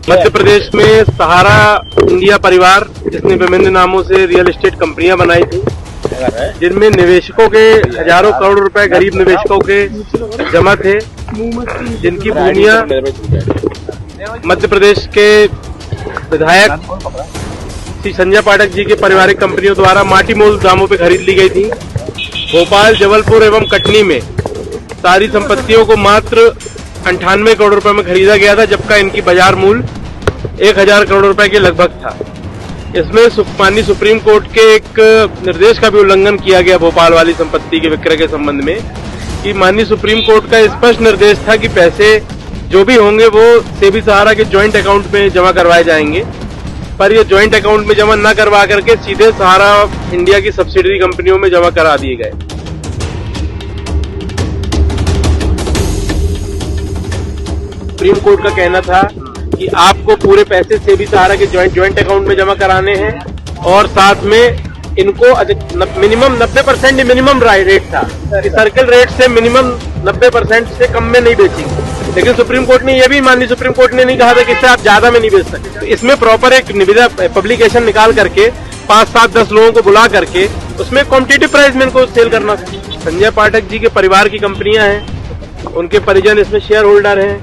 मध्य प्रदेश में सहारा इंडिया परिवार, जिसने विभिन्न नामों से रियल एस्टेट कंपनियां बनाई थी, जिनमें निवेशकों के हजारों करोड़ रुपए गरीब निवेशकों के जमा थे, जिनकी भूमियां मध्य प्रदेश के विधायक श्री संजय पाठक जी के पारिवारिक कंपनियों द्वारा माटी मोल दामों पर खरीद ली गई थी। भोपाल, जबलपुर एवं कटनी में सारी संपत्तियों को मात्र 98 करोड़ रुपए में खरीदा गया था, जबकि इनकी बाजार मूल्य 1000 करोड़ रुपए के लगभग था। इसमें माननीय सुप्रीम कोर्ट के एक निर्देश का भी उल्लंघन किया गया भोपाल वाली संपत्ति के विक्रय के संबंध में, कि माननीय सुप्रीम कोर्ट का स्पष्ट निर्देश था कि पैसे जो भी होंगे वो सेबी सहारा के ज्वाइंट अकाउंट में जमा करवाए जाएंगे, पर ये ज्वाइंट अकाउंट में जमा न करवा करके सीधे सहारा इंडिया की सब्सिडरी कंपनियों में जमा करा दिए गए। सुप्रीम कोर्ट का कहना था कि आपको पूरे पैसे सेबी सहारा के ज्वाइंट अकाउंट में जमा कराने हैं, और साथ में इनको मिनिमम 90% मिनिमम रेट था कि सर्किल रेट से मिनिमम 90% से कम में नहीं बेचेंगे। लेकिन सुप्रीम कोर्ट ने यह भी माननीय सुप्रीम कोर्ट ने नहीं कहा था कि इससे आप ज्यादा में नहीं बेच सकते। तो इसमें प्रॉपर एक निविदा पब्लिकेशन निकाल करके 5, 7, 10 लोगों को बुला करके उसमें कॉम्पिटिटिव प्राइस में इनको सेल करना था। संजय पाठक जी के परिवार की कंपनियां हैं, उनके परिजन इसमें शेयर होल्डर हैं,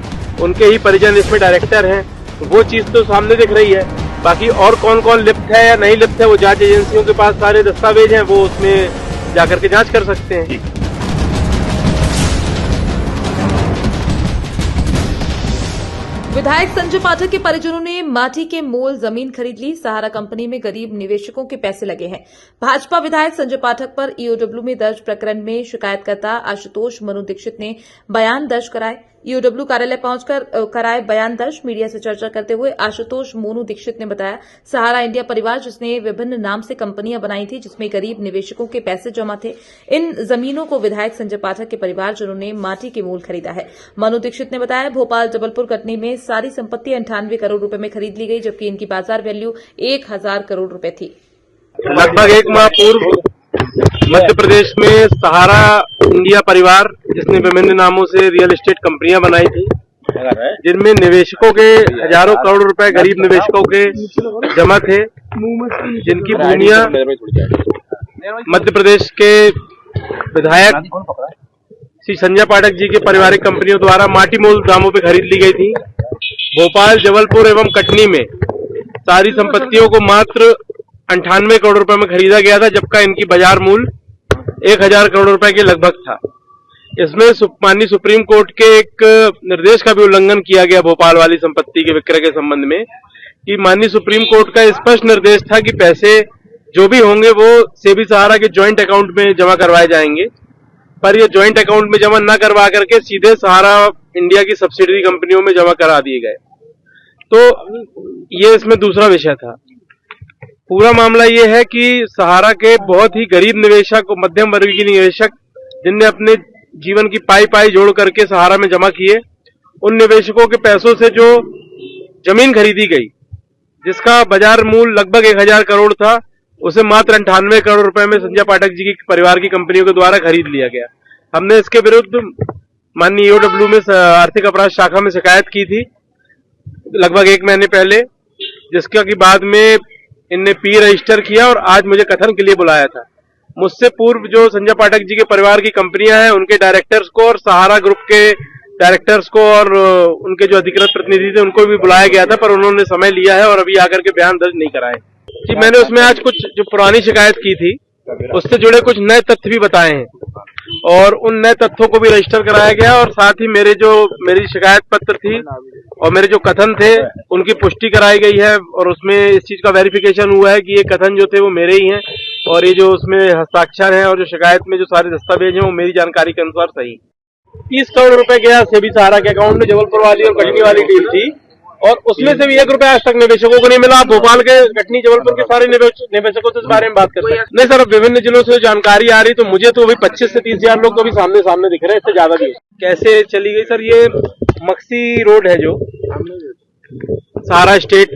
उनके ही परिजन इसमें डायरेक्टर हैं, वो चीज तो सामने दिख रही है। बाकी और कौन कौन लिप्त है या नहीं लिप्त है, वो जांच एजेंसियों के पास सारे दस्तावेज हैं, वो उसमें जाकर के जांच कर सकते हैं। विधायक संजय पाठक के परिजनों ने माटी के मोल जमीन खरीद ली। सहारा कंपनी में गरीब निवेशकों के पैसे लगे हैं। भाजपा विधायक संजय पाठक पर ईओडब्ल्यू में दर्ज प्रकरण में शिकायतकर्ता आशुतोष मनु दीक्षित ने बयान दर्ज कराए। ईओडब्ल्यू कार्यालय पहुंचकर कराए बयान दर्ज। मीडिया से चर्चा करते हुए आशुतोष मोनू दीक्षित ने बताया, सहारा इंडिया परिवार जिसने विभिन्न नाम से कंपनियां बनाई थी, जिसमें गरीब निवेशकों के पैसे जमा थे, इन जमीनों को विधायक संजय पाठक के परिवारजनों ने माटी के मोल खरीदा है। मनु दीक्षित ने बताया, भोपाल, जबलपुर, कटनी में सारी संपत्ति 98 करोड़ रुपए में खरीद ली गई, जबकि इनकी बाजार वैल्यू 1000 करोड़ रुपए थी। लगभग एक माह पूर्व मध्य प्रदेश में सहारा इंडिया परिवार, जिसने विभिन्न नामों से रियल एस्टेट कंपनियां बनाई थी, जिनमें निवेशकों के हजारों करोड़ रुपए गरीब निवेशकों के जमा थे, जिनकी भूमियां मध्य प्रदेश के विधायक श्री संजय पाठक जी के पारिवारिक कंपनियों द्वारा माटी मोल दामों पर खरीद ली गई थी। भोपाल, जबलपुर एवं कटनी में सारी संपत्तियों को मात्र 98 करोड़ रुपए में खरीदा गया था, जबकि इनकी बाजार मूल्य 1000 करोड़ रुपए के लगभग था। इसमें माननीय सुप्रीम कोर्ट के एक निर्देश का भी उल्लंघन किया गया भोपाल वाली संपत्ति के विक्रय के संबंध में, कि माननीय सुप्रीम कोर्ट का स्पष्ट निर्देश था कि पैसे जो भी होंगे वो सेबी सहारा के ज्वाइंट अकाउंट में जमा करवाए जाएंगे, पर ये ज्वाइंट अकाउंट में जमा न करवा करके सीधे सहारा इंडिया की सब्सिडरी कंपनियों में जमा करा दिए गए। तो ये इसमें दूसरा विषय था। पूरा मामला ये है कि सहारा के बहुत ही गरीब निवेशक, मध्यम वर्गीय निवेशक, जिनने अपने जीवन की पाई जोड़ करके सहारा में जमा किए, उन निवेशकों के पैसों से जो जमीन खरीदी गई, जिसका बाजार मूल्य लगभग 1000 करोड़ था, उसे मात्र 98 करोड़ रुपए में संजय पाठक जी की परिवार की कंपनियों के द्वारा खरीद लिया गया। हमने इसके विरुद्ध माननीय ईओडब्ल्यू में आर्थिक अपराध शाखा में शिकायत की थी लगभग 1 महीने पहले, जिसका कि बाद में इनने पी रजिस्टर किया और आज मुझे कथन के लिए बुलाया था। मुझसे पूर्व जो संजय पाठक जी के परिवार की कंपनियां हैं, उनके डायरेक्टर्स को और सहारा ग्रुप के डायरेक्टर्स को और उनके जो अधिकृत प्रतिनिधि थे उनको भी बुलाया गया था, पर उन्होंने समय लिया है और अभी आकर के बयान दर्ज नहीं कराए। जी, मैंने उसमें आज कुछ जो पुरानी शिकायत की थी उससे जुड़े कुछ नए तथ्य भी बताए हैं, और उन नए तथ्यों को भी रजिस्टर कराया गया, और साथ ही मेरी शिकायत पत्र थी और मेरे जो कथन थे उनकी पुष्टि कराई गई है, और उसमें इस चीज का वेरिफिकेशन हुआ है कि ये कथन जो थे वो मेरे ही हैं, और ये जो उसमें हस्ताक्षर हैं और जो शिकायत में जो सारे दस्तावेज हैं वो मेरी जानकारी के अनुसार सही। 30 करोड़ रुपए गया सेबी सहारा के अकाउंट में, जबलपुर वाली और कटनी वाली डील थी, और उसमें से भी 1 रुपया आज तक निवेशकों को नहीं मिला। भोपाल के, कटनी, जबलपुर के सारे निवेशकों से इस बारे में बात करते हैं। नहीं सर, विभिन्न जिलों से जानकारी आ रही, तो मुझे तो अभी 25 से 30 हजार लोग तो अभी सामने दिख रहे हैं, इससे ज्यादा भी। कैसे चली गई सर? ये मक्सी रोड है जो सहारा स्टेट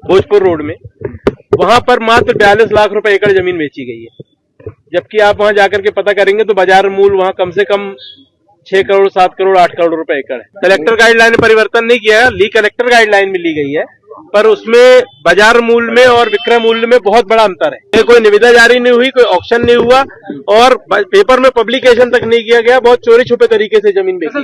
भोजपुर रोड में, वहां पर मात्र 42 लाख रुपए एकड़ जमीन बेची गई है, जबकि आप वहां जाकर के पता करेंगे तो बाजार मूल्य वहां कम से कम 6 करोड़ 7 करोड़ 8 करोड़ रुपए एकड़ है। कलेक्टर गाइडलाइन में परिवर्तन नहीं किया है, कलेक्टर गाइडलाइन में ली गई है, पर उसमें बाजार मूल्य में और विक्रय मूल्य में बहुत बड़ा अंतर है। कोई निविदा जारी नहीं हुई, कोई ऑक्शन नहीं हुआ और पेपर में पब्लिकेशन तक नहीं किया गया, बहुत चोरी छुपे तरीके से जमीन बेची।